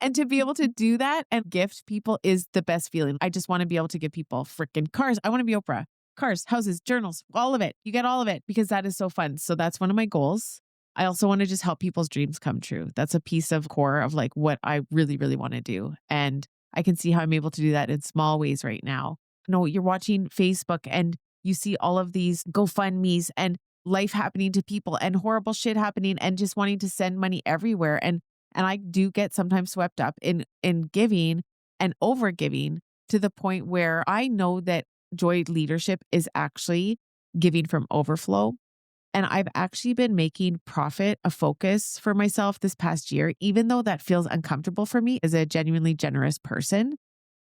S2: And to be able to do that and gift people is the best feeling. I just want to be able to give people freaking cars. I want to be Oprah. Cars, houses, journals, all of it. You get all of it because that is so fun. So that's one of my goals. I also want to just help people's dreams come true. That's a piece of core of like what I really, really want to do. And I can see how I'm able to do that in small ways right now. No, you're watching Facebook and you see all of these GoFundMe's and life happening to people and horrible shit happening and just wanting to send money everywhere. And I do get sometimes swept up in giving and over giving to the point where I know that joy leadership is actually giving from overflow. And I've actually been making profit a focus for myself this past year, even though that feels uncomfortable for me as a genuinely generous person.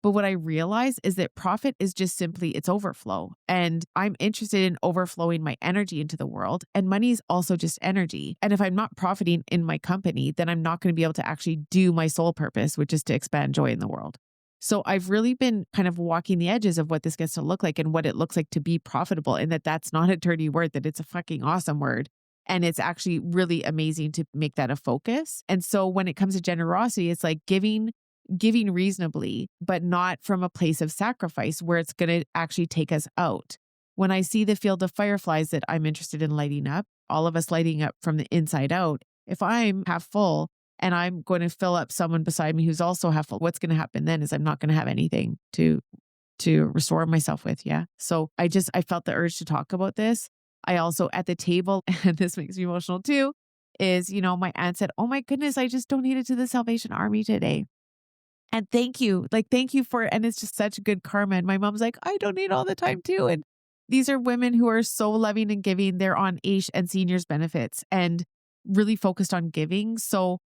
S2: But what I realize is that profit is just simply its overflow. And I'm interested in overflowing my energy into the world. And money is also just energy. And if I'm not profiting in my company, then I'm not going to be able to actually do my sole purpose, which is to expand joy in the world. So I've really been kind of walking the edges of what this gets to look like and what it looks like to be profitable, and that that's not a dirty word, that it's a fucking awesome word. And it's actually really amazing to make that a focus. And so when it comes to generosity, it's like giving reasonably, but not from a place of sacrifice where it's going to actually take us out. When I see the field of fireflies that I'm interested in lighting up, all of us lighting up from the inside out, if I'm half full and I'm going to fill up someone beside me who's also half full, what's going to happen then is I'm not going to have anything to restore myself with. Yeah. So I felt the urge to talk about this. I also at the table, and this makes me emotional too, is, my aunt said, "Oh my goodness, I just donated to the Salvation Army today. And thank you. Like, thank you for," and it's just such good karma. And my mom's like, "I donate all the time too." And these are women who are so loving and giving. They're on AISH and seniors benefits and really focused on giving. So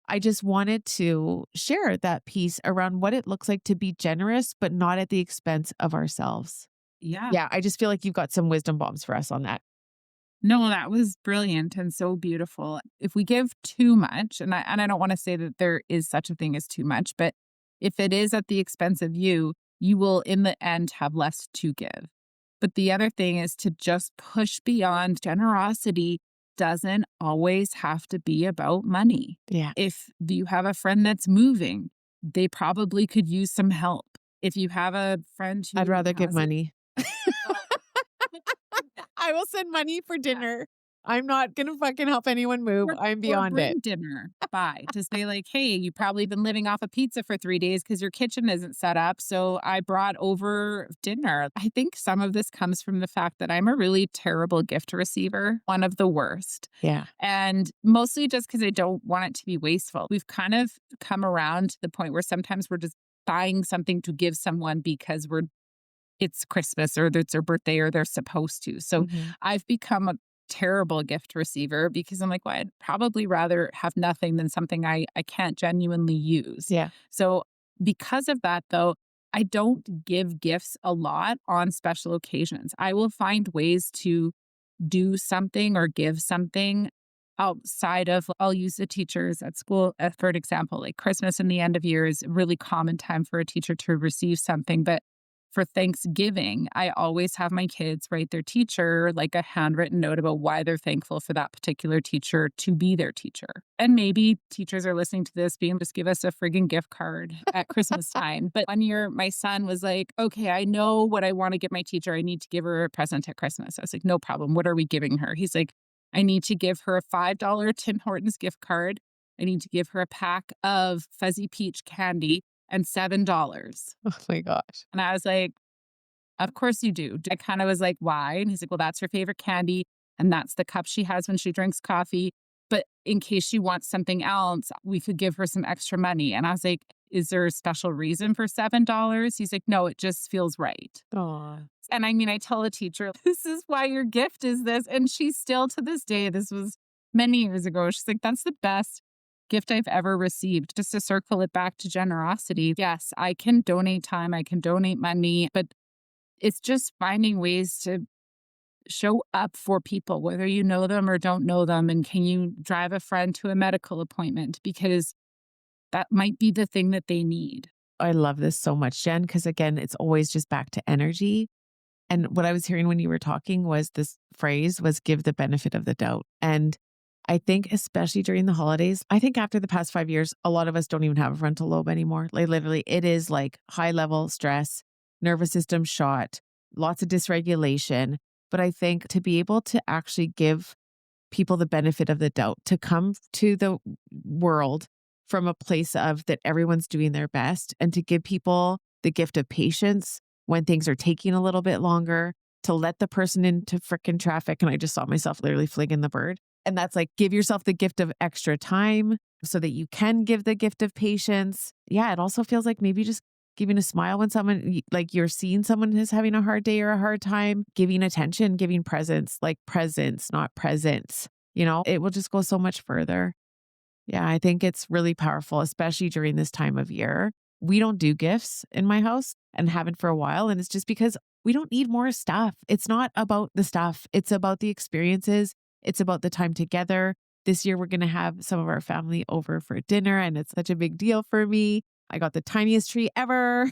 S2: I just wanted to share that piece around what it looks like to be generous, but not at the expense of ourselves.
S1: Yeah.
S2: Yeah. I just feel like you've got some wisdom bombs for us on that.
S1: No, that was brilliant and so beautiful. If we give too much, and I don't wanna say that there is such a thing as too much, but if it is at the expense of you, you will in the end have less to give. But the other thing is to just push beyond. Generosity doesn't always have to be about money.
S2: Yeah.
S1: If you have a friend that's moving, they probably could use some help. If you have a friend
S2: I'd
S1: who
S2: rather give
S1: has a
S2: money.
S1: well,
S2: I will send money for
S1: yeah.
S2: dinner. I'm not gonna fucking help anyone move. I'm
S1: Or
S2: beyond it.
S1: bring dinner by to say like, "Hey, you've probably been living off a pizza for 3 days because your kitchen isn't set up, so I brought over dinner." I think some of this comes from the fact that I'm a really terrible gift receiver, one of the worst,
S2: Yeah.
S1: and mostly just because I don't want it to be wasteful. We've kind of come around to the point where sometimes we're just buying something to give someone because it's Christmas or it's their birthday or they're supposed to. So
S2: Mhm.
S1: I've become a terrible gift receiver because I'm like, well, I'd probably rather have nothing than something I can't genuinely use.
S2: Yeah.
S1: So because of that, though, I don't give gifts a lot on special occasions. I will find ways to do something or give something outside of I'll use the teachers at school for an example, like Christmas and the end of year is a really common time for a teacher to receive something, but for Thanksgiving, I always have my kids write their teacher like a handwritten note about why they're thankful for that particular teacher to be their teacher. And maybe teachers are listening to this being just give us a friggin' gift card at Christmas time. But one year, my son was like, okay, I know what I want to give my teacher. I need to give her a present at Christmas. I was like, no problem. What are we giving her? He's like, I need to give her a $5 Tim Hortons gift card. I need to give her a pack of fuzzy peach candy and $7.
S2: Oh my gosh.
S1: And I was like, of course you do. I kind of was like, why? And he's like, well, that's her favorite candy. And that's the cup she has when she drinks coffee. But in case she wants something else, we could give her some extra money. And I was like, is there a special reason for $7? He's like, no, it just feels right.
S2: Aw.
S1: And I mean, I tell a teacher, this is why your gift is this. And she's still to this day, this was many years ago. She's like, that's the best gift I've ever received. Just to circle it back to generosity. Yes, I can donate time, I can donate money, but it's just finding ways to show up for people, whether you know them or don't know them. And can you drive a friend to a medical appointment? Because that might be the thing that they need.
S2: I love this so much, Jen, because again, it's always just back to energy. And what I was hearing when you were talking was this phrase was give the benefit of the doubt. And I think especially during the holidays, I think after the past 5 years, a lot of us don't even have a frontal lobe anymore. Like literally it is like high level stress, nervous system shot, lots of dysregulation. But I think to be able to actually give people the benefit of the doubt, to come to the world from a place of that everyone's doing their best and to give people the gift of patience when things are taking a little bit longer, to let the person into frickin' traffic. And I just saw myself literally flinging the bird. And that's like, give yourself the gift of extra time so that you can give the gift of patience. Yeah, it also feels like maybe just giving a smile when like you're seeing someone who's having a hard day or a hard time, giving attention, giving presence, like presence, not presents. It will just go so much further. Yeah, I think it's really powerful, especially during this time of year. We don't do gifts in my house and haven't for a while. And it's just because we don't need more stuff. It's not about the stuff, it's about the experiences, it's about the time together. This year, we're going to have some of our family over for dinner, and it's such a big deal for me. I got the tiniest tree ever.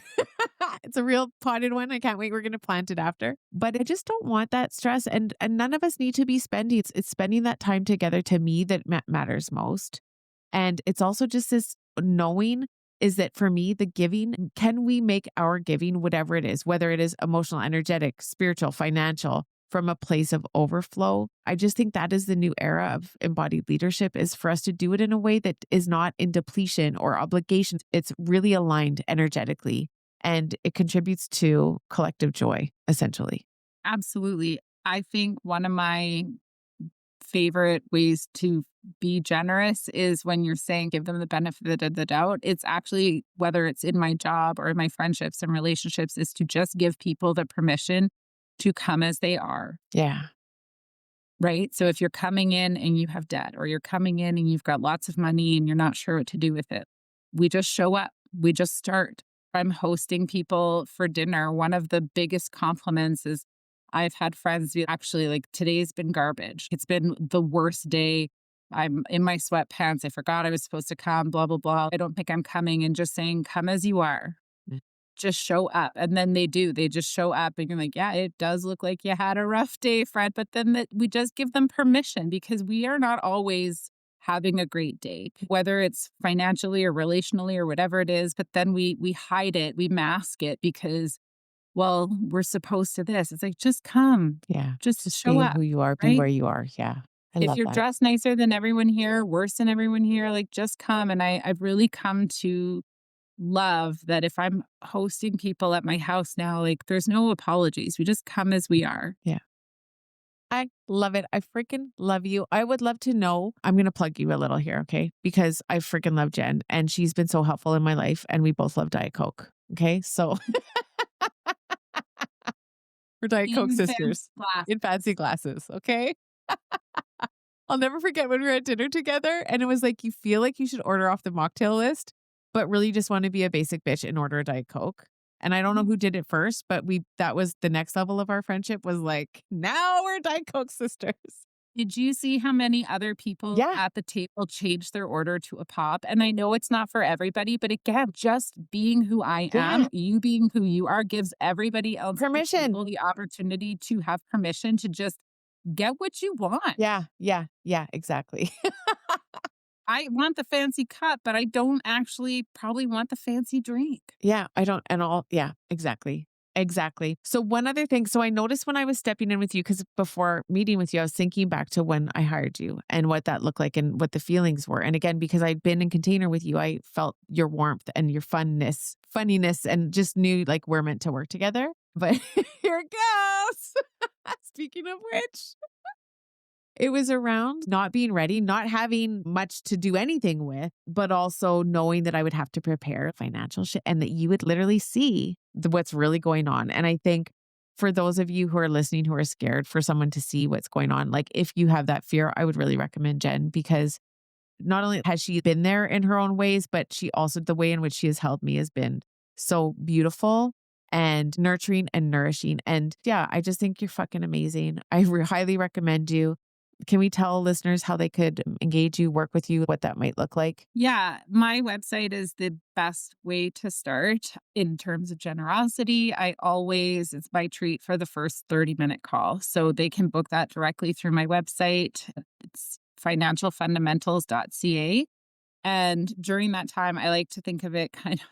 S2: It's a real potted one. I can't wait. We're going to plant it after. But I just don't want that stress. And none of us need to be spending. It's spending that time together to me that matters most. And it's also just this knowing is that for me, the giving, can we make our giving, whatever it is, whether it is emotional, energetic, spiritual, financial, from a place of overflow? I just think that is the new era of embodied leadership, is for us to do it in a way that is not in depletion or obligation. It's really aligned energetically and it contributes to collective joy, essentially.
S1: Absolutely. I think one of my favorite ways to be generous is when you're saying give them the benefit of the doubt. It's actually, whether it's in my job or in my friendships and relationships, is to just give people the permission to come as they are.
S2: Yeah.
S1: Right. So if you're coming in and you have debt, or you're coming in and you've got lots of money and you're not sure what to do with it, we just show up. We just start. I'm hosting people for dinner. One of the biggest compliments is I've had friends be actually like, today's been garbage. It's been the worst day. I'm in my sweatpants. I forgot I was supposed to come, blah, blah, blah. I don't think I'm coming. And just saying, come as you are, just show up. And then they do. They just show up and you're like, yeah, it does look like you had a rough day, Fred. But then we just give them permission, because we are not always having a great day, whether it's financially or relationally or whatever it is. But then we hide it, we mask it because, well, we're supposed to this. It's like, just come,
S2: Yeah.
S1: just
S2: Just
S1: show
S2: be
S1: up,
S2: who you are, be
S1: right?
S2: where you are. Yeah. I
S1: If
S2: love
S1: you're
S2: that.
S1: dressed nicer than everyone here, worse than everyone here, like, just come, and I've really come to love that if I'm hosting people at my house now, like, there's no apologies. We just come as we are.
S2: Yeah. I love it. I freaking love you. I would love to know. I'm going to plug you a little here, okay? Because I freaking love Jen and she's been so helpful in my life and we both love Diet Coke. Okay. So we're Diet Coke
S1: In
S2: sisters
S1: fancy class.
S2: in fancy glasses. Okay. I'll never forget when we were at dinner together and it was like, you feel like you should order off the mocktail list, but really just want to be a basic bitch and order a Diet Coke. And I don't know who did it first, but that was the next level of our friendship was like, now we're Diet Coke sisters.
S1: Did you see how many other people
S2: Yeah.
S1: at the table changed their order to a pop? And I know it's not for everybody, but again, just being who I
S2: Yeah.
S1: am, you being who you are, gives everybody else at the
S2: Permission.
S1: table the opportunity to have permission to just get what you want.
S2: Yeah. Yeah. Yeah. Exactly.
S1: I want the fancy cup, but I don't actually probably want the fancy drink.
S2: Yeah, I don't and all yeah, exactly. Exactly. So one other thing, so I noticed when I was stepping in with you, because before meeting with you, I was thinking back to when I hired you and what that looked like and what the feelings were. And again, because I'd been in container with you, I felt your warmth and your funniness, and just knew like we're meant to work together. But here it goes. Speaking of which. It was around not being ready, not having much to do anything with, but also knowing that I would have to prepare financial shit and that you would literally see what's really going on. And I think for those of you who are listening who are scared for someone to see what's going on, like if you have that fear, I would really recommend Jen because not only has she been there in her own ways, but she also, the way in which she has held me has been so beautiful and nurturing and nourishing. And yeah, I just think you're fucking amazing. I highly recommend you. Can we tell listeners how they could engage you, work with you, what that might look like?
S1: Yeah, my website is the best way to start in terms of generosity. It's my treat for the first 30-minute call. So they can book that directly through my website. It's financialfundamentals.ca. And during that time, I like to think of it kind of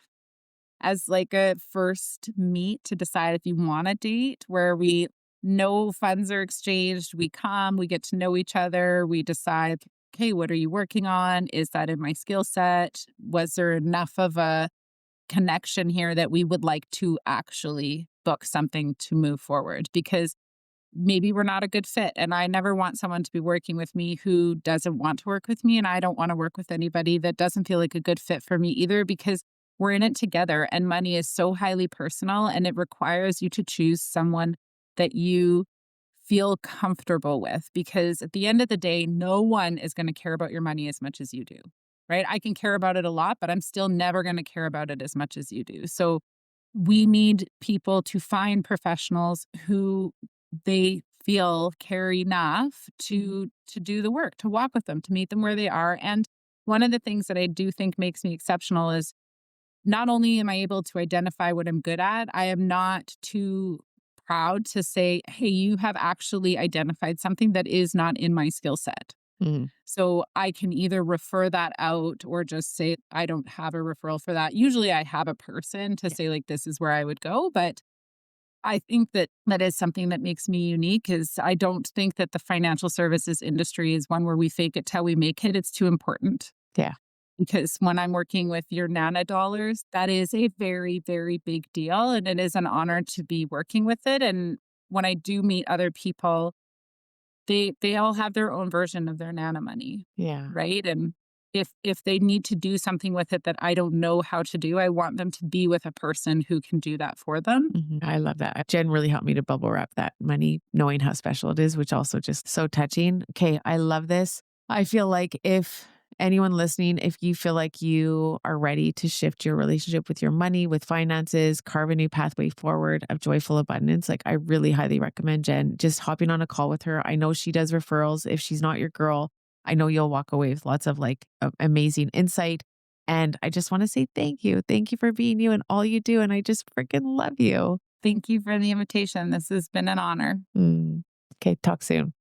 S1: as like a first meet to decide if you want a date where we no funds are exchanged. We come, we get to know each other, we decide, okay, what are you working on? Is that in my skill set? Was there enough of a connection here that we would like to actually book something to move forward? Because maybe we're not a good fit. And I never want someone to be working with me who doesn't want to work with me. And I don't want to work with anybody that doesn't feel like a good fit for me either, because we're in it together. And money is so highly personal and it requires you to choose someone that you feel comfortable with. Because at the end of the day, no one is going to care about your money as much as you do. Right. I can care about it a lot, but I'm still never going to care about it as much as you do. So we need people to find professionals who they feel care enough to do the work, to walk with them, to meet them where they are. And one of the things that I do think makes me exceptional is not only am I able to identify what I'm good at, I am not too proud to say, hey, you have actually identified something that is not in my skill set.
S2: Mhm.
S1: So I can either refer that out or just say, I don't have a referral for that. Usually I have a person to
S2: Yeah.
S1: say, like, this is where I would go. But I think that that is something that makes me unique is I don't think that the financial services industry is one where we fake it till we make it. It's too important.
S2: Yeah.
S1: Because when I'm working with your Nana dollars, that is a very, very big deal. And it is an honor to be working with it. And when I do meet other people, they all have their own version of their Nana money,
S2: Yeah.
S1: right? And if they need to do something with it that I don't know how to do, I want them to be with a person who can do that for them.
S2: Mhm. I love that. Jen really helped me to bubble wrap that money, knowing how special it is, which also just so touching. Okay, I love this. I feel like if anyone listening, if you feel like you are ready to shift your relationship with your money, with finances, carve a new pathway forward of joyful abundance, like I really highly recommend Jen just hopping on a call with her. I know she does referrals. If she's not your girl, I know you'll walk away with lots of like amazing insight. And I just want to say thank you. Thank you for being you and all you do. And I just freaking love you.
S1: Thank you for the invitation. This has been an honor.
S2: Mm. Okay, talk soon.